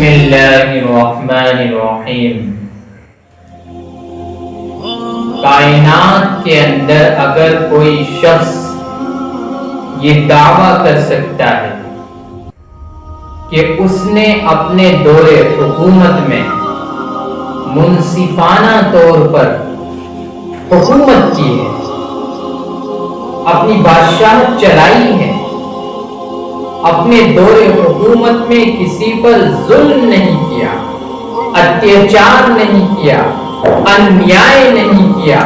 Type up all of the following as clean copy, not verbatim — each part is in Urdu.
بسم اللہ الرحمن الرحیم۔ کائنات کے اندر اگر کوئی شخص یہ دعویٰ کر سکتا ہے کہ اس نے اپنے دور حکومت میں منصفانہ طور پر حکومت کی ہے، اپنی بادشاہت چلائی ہے، اپنے دور حکومت میں کسی پر ظلم نہیں کیا، اتیاچار نہیں کیا، انیائے نہیں کیا،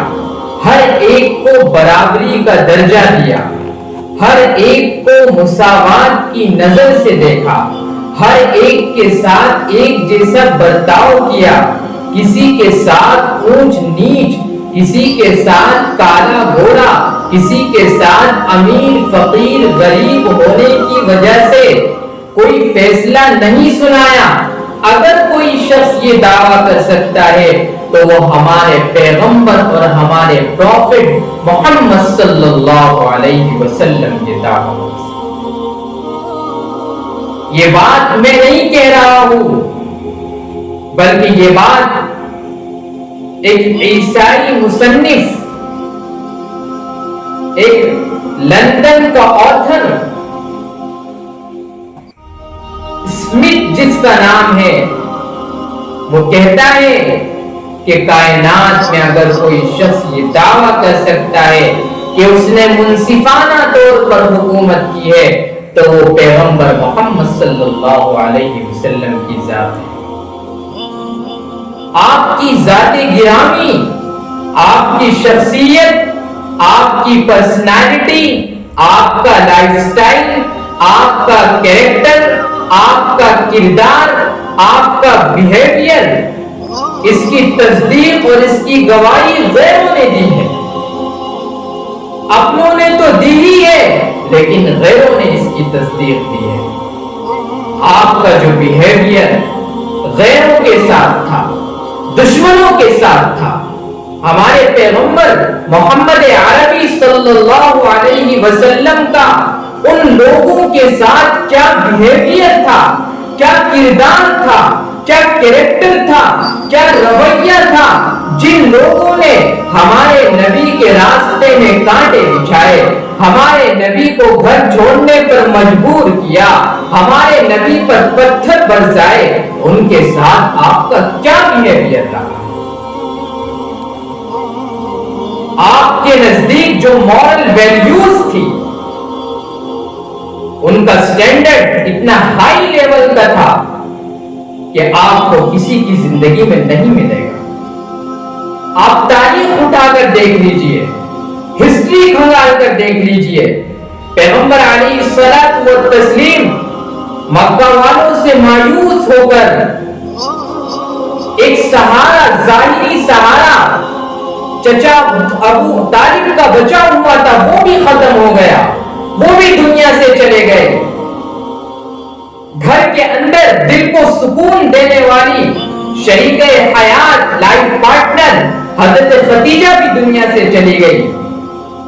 ہر ایک کو برابری کا درجہ دیا، ہر ایک کو مساوات کی نظر سے دیکھا، ہر ایک کے ساتھ ایک جیسا برتاؤ کیا، کسی کے ساتھ اونچ نیچ، کسی کے ساتھ کالا گورا، کسی کے ساتھ امیر فقیر غریب ہونے کی وجہ سے کوئی فیصلہ نہیں سنایا۔ اگر کوئی شخص یہ دعویٰ کر سکتا ہے تو وہ ہمارے پیغمبر اور ہمارے پروفٹ محمد صلی اللہ علیہ وسلم کے دعویٰ کر سکتا ہے۔ یہ بات میں نہیں کہہ رہا ہوں، بلکہ یہ بات ایک عیسائی مصنف، ایک لندن کا آتھر اسمتھ جس کا نام ہے، وہ کہتا ہے کہ کائنات میں اگر کوئی شخص یہ دعویٰ کر سکتا ہے کہ اس نے منصفانہ طور پر حکومت کی ہے تو وہ پیغمبر محمد صلی اللہ علیہ وسلم کی ذات ہے۔ آپ کی ذات گرامی، آپ کی شخصیت، آپ کی پرسنالٹی، آپ کا لائف سٹائل، آپ کا کیریکٹر، آپ کا کردار، آپ کا بیہیویئر، اس کی تصدیق اور اس کی گواہی غیروں نے دی ہے۔ اپنوں نے تو دی ہی ہے، لیکن غیروں نے اس کی تصدیق دی ہے۔ آپ کا جو بیہیویئر غیروں کے ساتھ تھا، دشمنوں کے ساتھ تھا، ہمارے پیغمبر محمد عربی صلی اللہ علیہ وسلم کا ان لوگوں کے ساتھ کیا بیہیویئر تھا، کیا کردار تھا، کیا کیریکٹر تھا، کیا رویہ تھا، جن لوگوں نے ہمارے نبی کے راستے میں کانٹے بچھائے، ہمارے نبی کو گھر چھوڑنے پر مجبور کیا، ہمارے نبی پر پتھر برسائے، ان کے ساتھ آپ کا کیا بیہیویئر تھا؟ آپ کے نزدیک جو مورل ویلیوز تھی، ان کا سٹینڈرڈ اتنا ہائی لیول کا تھا کہ آپ کو کسی کی زندگی میں نہیں ملے گا۔ آپ تاریخ اٹھا کر دیکھ لیجئے، ہسٹری کھنگال کر دیکھ لیجئے، پیغمبر علیہ الصلوۃ والتسلیم مکہ والوں سے مایوس ہو کر ایک سہارا، ظاہری سہارا، چچا ابو طالب کا بچا ہوا تھا، وہ بھی ختم ہو گیا، وہ بھی دنیا سے چلے گئے۔ گھر کے اندر دل کو سکون دینے والی شریک حیات، لائف پارٹنر حضرت خدیجہ بھی دنیا سے چلی گئی۔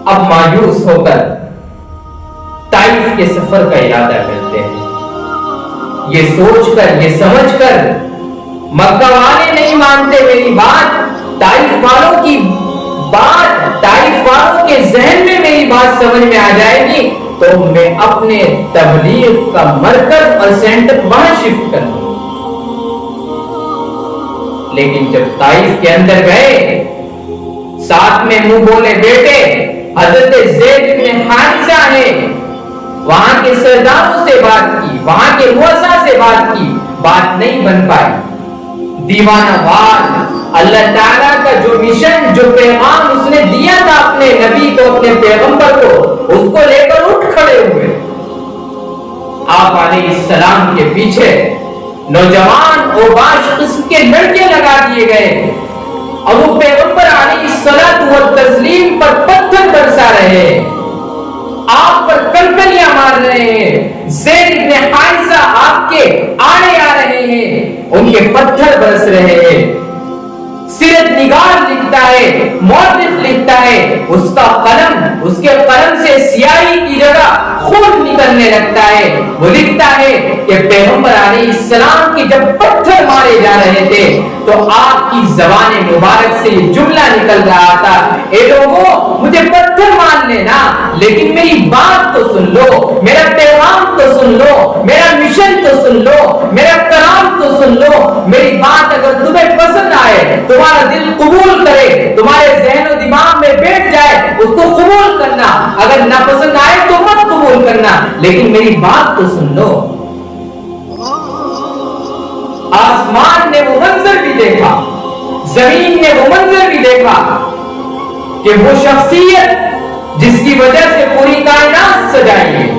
اب مایوس ہو کر طائف کے سفر کا ارادہ کرتے ہیں، یہ سوچ کر، یہ سمجھ کر مکہ والے نہیں مانتے میری بات، طائف والوں کی بات، طائف والوں کے ذہن میں میری بات سمجھ میں آ جائے گی تو میں اپنے تبلیغ کا مرکز اور سینٹر وہاں شفٹ کر دوں۔ لیکن جب طائف کے اندر گئے، ساتھ میں منہ بولے بیٹے حضرت زید بن حارثہ ہے، وہاں کے سرداروں سے بات کی، وہاں کے رؤساء سے بات کی، بات نہیں بن پائی۔ دیوانہ وار اللہ تعالیٰ کا جو مشن، جو پیغام اس نے دیا تھا اپنے نبی کو، اپنے پیغمبر کو، اس کو لے کر اٹھ کھڑے ہوئے۔ آپ علیہ السلام کے پیچھے نوجوان اوباش قسم کے لڑکے لگا دیے گئے اور وہ پیغمبر علیہ الصلوۃ والتسلیم پر پتھر برسا رہے ہیں، آپ پر کلکلیاں مار رہے ہیں، زید بن حارثہ آپ کے آڑے آ رہے ہیں، ان کے پتھر برس رہے ہیں۔ سیرت نگار لکھتا ہے، مورخ لکھتا ہے، اس کا قلم، اس کے قلم سے سیاہی کی جگہ خون نکلنے لگتا ہے. وہ لکھتا ہے کہ پیغمبر علیہ السلام کی جب پتھر مارے جا رہے تھے تو آپ کی زبان مبارک سے یہ جملہ نکل رہا تھا، اے لوگوں مجھے پتھر مان لینا لیکن میری بات تو سن لو، میرا پیغام تو سن لو، میرا مشن تو سن لو، میرا کلام تو سن لو. میری بات اگر تمہیں پسند آئے، تمہارا دل قبول کرے، تمہارے ذہن و دماغ میں بیٹھ جائے، اس کو قبول کرنا، اگر نہ پسند آئے تو مت قبول کرنا، لیکن میری بات تو سن لو. آسمان نے وہ منظر بھی دیکھا، زمین نے وہ منظر بھی دیکھا کہ وہ شخصیت جس کی وجہ سے پوری کائنات سجائی گئی،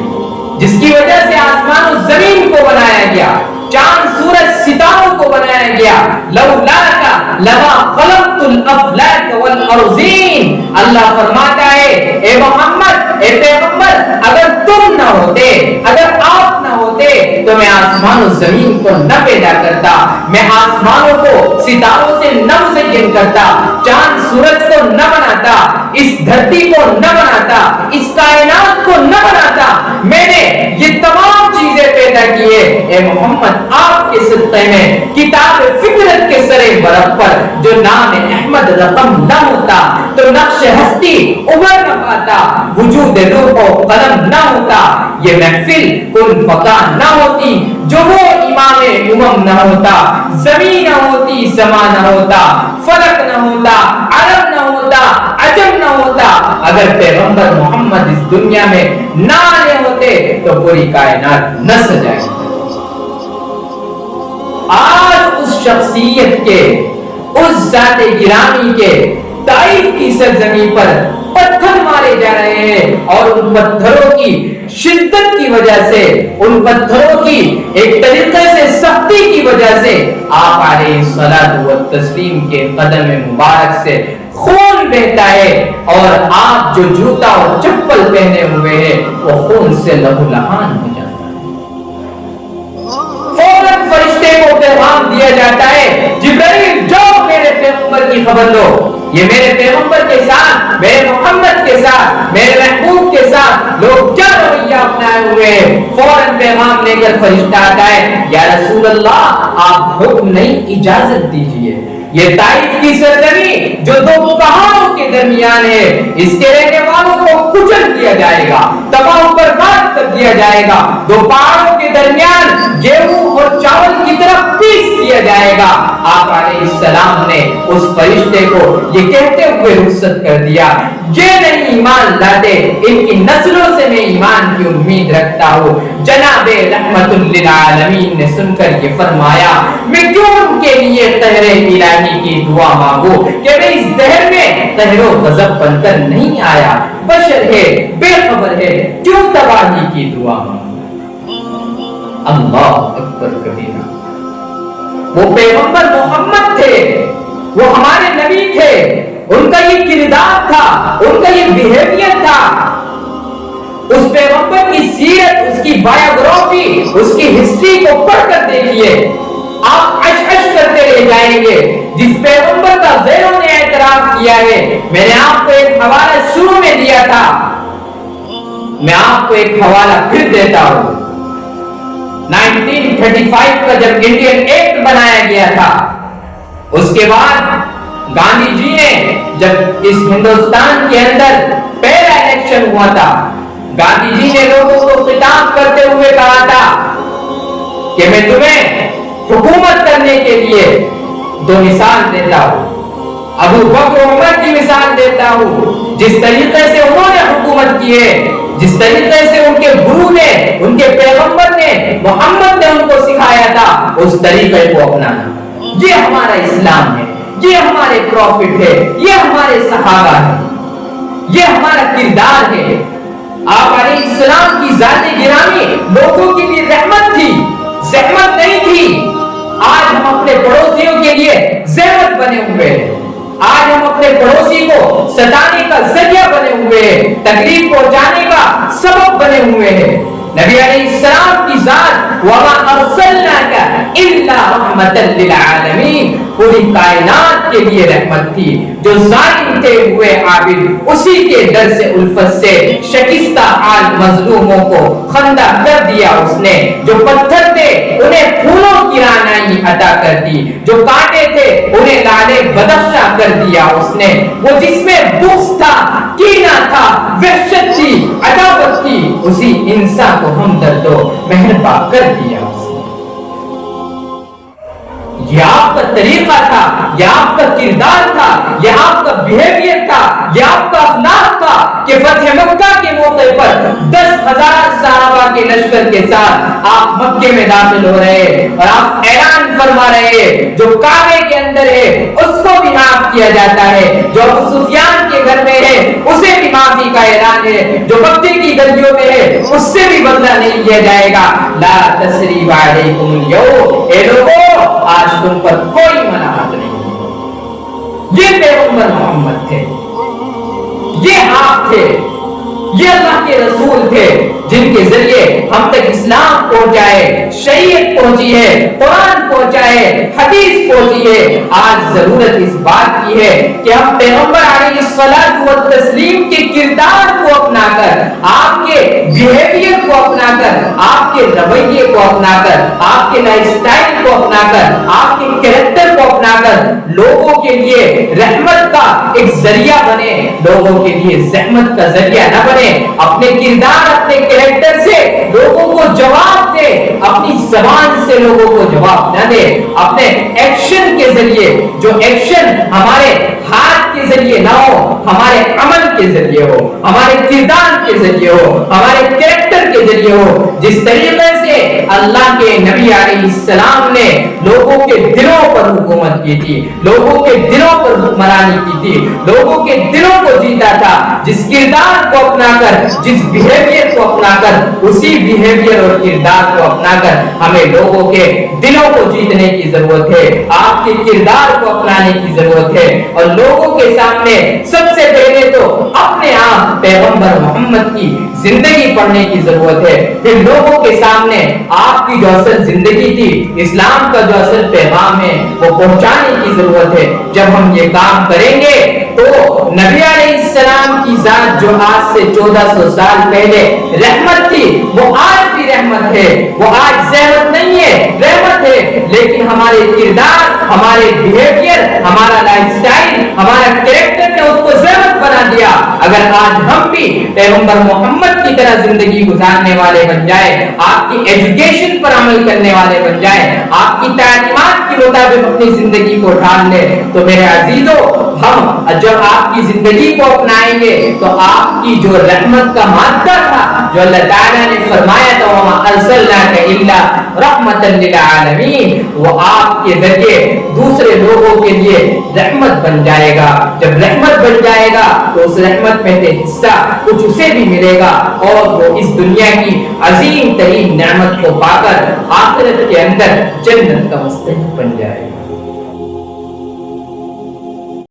جس کی وجہ سے آسمان و زمین کو بنایا گیا، چاند سورج ستاروں کو بنایا گیا، لولاک لما خلقت الافلاک والارضین. اللہ فرماتا ہے اے محمد، اے پیغمبر، اگر تم نہ ہوتے، اگر آپ نہ ہوتے تو میں آسمان و زمین کو نہ پیدا کرتا، میں آسمانوں کو ستاروں سے نہ مزین کرتا، چاند سورج کو نہ بناتا، اس دھرتی کو نہ بناتا، اس کائنات کو نہ بناتا. میں نے یہ تمام چیزیں پیدا کیے اے محمد آپ کے صدقے میں. کتاب فطرت کے سرے ورق پر جو نام احمد رقم نہ ہوتا تو نقش ہستی ابھر نہ پاتا، وجود روح و قلم نہ ہوتا، یہ محفل کن فقا نہ ہوتی، جو وہ امام امم نہ ہوتا، زمین نہ ہوتی، سما نہ ہوتا، فلک نہ ہوتا، عرب نہ ہوتا، عجم نہ ہوتا. اگر پیغمبر محمد اس دنیا میں نہ آنے ہوتے تو پوری کائنات نہ سجائے. آج اس شخصیت کے، اس ذات گرامی کے طائف کی سرزمین پر پتھر مارے جا رہے ہیں، اور ان پتھروں کی شدت کی وجہ سے، ان پتھروں کی ایک طریقے سے سختی کی وجہ سے آپ علیہ الصلوۃ والتسلیم کے قدم مبارک سے خون بہتا ہے، اور آپ جو جوتا اور چپل پہنے ہوئے ہیں وہ خون سے لہو لہان ہو جاتا ہے. فوراً فرشتے کو پیغام دیا جاتا ہے، جبرائیل جاؤ میرے پیغمبر کی خبر لو. یہ میرے پیغمبر کے ساتھ، میرے محمد کے ساتھ، میرے محبوب کے ساتھ لوگ کیا رویہ اپنائے ہوئے ہیں. فوراً پیغام لے کر فرشتہ آتا ہے، یا رسول اللہ آپ حکم نہیں، اجازت دیجیے. یہ طائف کی سرزمین جو دو پہاڑوں کے درمیان ہے، اس کے رہنے والوں کو کچل دیا جائے گا، تباہ و برباد کر دیا جائے گا. دو پہاڑوں کے درمیان گیہوں اور چاول کی طرف پیس دیا جائے گا. آپ علیہ السلام نے اس فرشتے کو یہ کہتے ہوئے رخصت کر دیا، یہ نہیں ایمان لاتے، ان کی نسلوں سے میں ایمان کی امید رکھتا ہوں. جناب رحمت للعالمین نے سن کر یہ فرمایا، میں کیوں ان کے لیے قہر الہی کی دعا مانگوں کہ میں اس دہر میں قہر و غضب بن کر نہیں آیا، بشر ہے، بے خبر ہے، کیوں تباہی کی دعا مانگوں. اللہ اکبر کبیرہ. وہ پیغمبر محمد تھے، وہ ہمارے نبی تھے، ان کا یہ کردار تھا، ان کا یہ بیہیویئر تھا. اس پیغمبر کی سیرت، اس کی بایوگرافی، اس کی ہسٹری کو پڑھ کر دیکھیے، آپ اش کرتے رہ جائیں گے. جس پیغمبر کا غیروں نے اعتراف کیا ہے، میں نے آپ کو ایک حوالہ شروع میں دیا تھا، میں آپ کو ایک حوالہ پھر دیتا ہوں. 1935 کا جب انڈین ایکٹ بنایا گیا تھا، اس کے بعد گاندھی جی نے جب اس ہندوستان کے اندر پہلا الیکشن ہوا تھا، گاندھی جی نے لوگوں کو خطاب کرتے ہوئے کہا تھا کہ میں تمہیں حکومت کرنے کے لیے دو مثال دیتا ہوں، ابو بکر عمر کی مثال دیتا ہوں. جس طریقے سے انہوں نے حکومت کی ہے، جس طریقے سے ان کے گرو نے، ان کے پیغمبر نے، محمد نے ان کو سکھایا تھا، اس طریقے کو اپنانا. یہ ہمارا اسلام ہے، یہ ہمارے پروفٹ ہے، یہ ہمارے صحابہ ہے، یہ ہمارا کردار ہے. آپ علیہ السلام کی ذات گرامی لوگوں کے لیے رحمت تھی، زحمت نہیں تھی. آج ہم اپنے پڑوسیوں کے لیے زحمت بنے ہوئے ہیں، آج ہم اپنے پڑوسی کو ستانے کا ذریعہ بنے ہوئے ہیں، تکلیف پہنچانے کا سبب بنے ہوئے ہیں. نبی علیہ السلام کی ذات وَمَا أَرْسَلْنَاكَ إِلَّا رَحْمَةً رحمت للعالمین، پوری کائنات کے لیے رحمت تھی۔ جو ظالم تھے ہوئے عابد، اسی کے در سے الفت سے شکستہ حال مظلوموں کو خندہ کر دیا اس نے۔ جو پتھر تھے انہیں پھولوں کی رعنائی عطا کر دی، جو کانٹے تھے انہیں لالے بدخشاں کر دیا اس نے۔ وہ جس میں بغض تھا، کینہ تھا، وحشت تھی، عداوت تھی، اسی انسان کو ہمدرد و مہربان کر دیا اس نے۔ یہ آپ کا طریقہ تھا، یہ آپ کا کردار تھا، یہ آپ کا بیہیویئر تھا، یہ آپ کا اخلاق تھا کہ فتح مکہ کے موقع پر 10,000 صحابہ کے لشکر کے ساتھ آپ مکے میں داخل ہو رہے ہیں اور آپ اعلان فرما رہے ہیں جو کعبے کے اندر ہے اس کو بھی معاف کیا جاتا ہے، جو ابو سفیان کے گھر میں ہے اسے بھی معافی کا اعلان ہے، جو مکے کی گلیوں میں ہے اس سے بھی بدلہ نہیں لیا جائے گا۔ لا تثریب علیکم اليوم، اے لوگوں آج تم پر کوئی ملامت نہیں۔ یہ پیغمبر محمد تھے، یہ آپ تھے، یہ اللہ کے رسول تھے جن کے ذریعے ہم تک اسلام پہنچائے، شریعت پہنچی ہے، قرآن پہنچا ہے، حدیث پہنچی ہے۔ آج ضرورت اس بات کی ہے کہ ہم پیغمبر علیہ الصلوۃ والتسلیم کے کردار کو اپنا کر، آپ کے بیہیویئر کو اپنا کر، آپ کے رویے کو اپنا کر، آپ کے لائف سٹائل کو اپنا کر، آپ کے کریکٹر کو اپنا کر لوگوں کے لیے رحمت کا ایک ذریعہ بنے، لوگوں کے لیے زحمت کا ذریعہ نہ بنے۔ اپنے کردار، اپنے کریکٹر سے لوگوں کو جواب دے، اپنی زبان سے لوگوں کو جواب نہ دے، اپنے ایکشن کے ذریعے، جو ایکشن ہمارے ہاتھ کے ذریعے نہ ہو، ہمارے عمل کے ذریعے ہو، ہمارے کردار کے ذریعے ہو، ہمارے کریکٹر کے ذریعے ہو۔ جس طریقے سے اللہ کے نبی علیہ السلام نے لوگوں کے دلوں پر حکومت کی تھی، لوگوں کے دلوں پر حکمرانی کی تھی، لوگوں کے دلوں کو جیتا تھا، جس کردار کو اپنا کر، جس بیہیویئر کو اپنا کر، اسی بیہیویئر اور کردار کو اپنا کر ہمیں لوگوں کے دلوں کو جیتنے کی ضرورت ہے، آپ کے کردار کو اپنانے کی ضرورت ہے، اور لوگوں کے سامنے سب سے پہلے تو اپنے آپ پیغمبر محمد کی زندگی پڑھنے کی ضرورت ہے، پھر لوگوں کے سامنے آپ کی جو اصل زندگی تھی، اسلام کا جو اصل پیغام ہے وہ پہنچانے کی ضرورت ہے۔ جب ہم یہ کام کریں گے تو نبی علیہ السلام کی ذات جو آج سے 1400 سال پہلے رحمت تھی وہ آج بھی رحمت ہے، وہ آج زحمت نہیں ہے، رحمت ہے، لیکن ہمارے کردار، ہمارے بیہیویئر، ہمارا لائف سٹائل، ہمارا کریکٹر نے اس کو زحمت بنا دیا۔ اگر آج ہم بھی پیغمبر محمد کی طرح زندگی گزارنے والے بن جائے، آپ کی ایجوکیشن پر عمل کرنے والے بن جائے، آپ کی تعلیمات کے مطابق اپنی زندگی کو ڈھال لے، تو میرے عزیزو ہم جب آپ کی زندگی کو اپنائیں گے تو آپ کی جو رحمت کا مادہ تھا، جو اللہ تعالیٰ نے فرمایا تھا وَمَا أَرْسَلْنَاكَ إِلَّا رَحْمَةً لِلْعَالَمِينَ، وہ آپ کے ذریعے دوسرے لوگوں کے لیے رحمت بن جائے گا۔ جب رحمت بن جائے گا تو اس رحمت میں سے حصہ کچھ اسے بھی ملے گا، اور وہ اس دنیا کی عظیم ترین نعمت کو پا کر آخرت کے اندر جنت کا مستحق بن جائے گا۔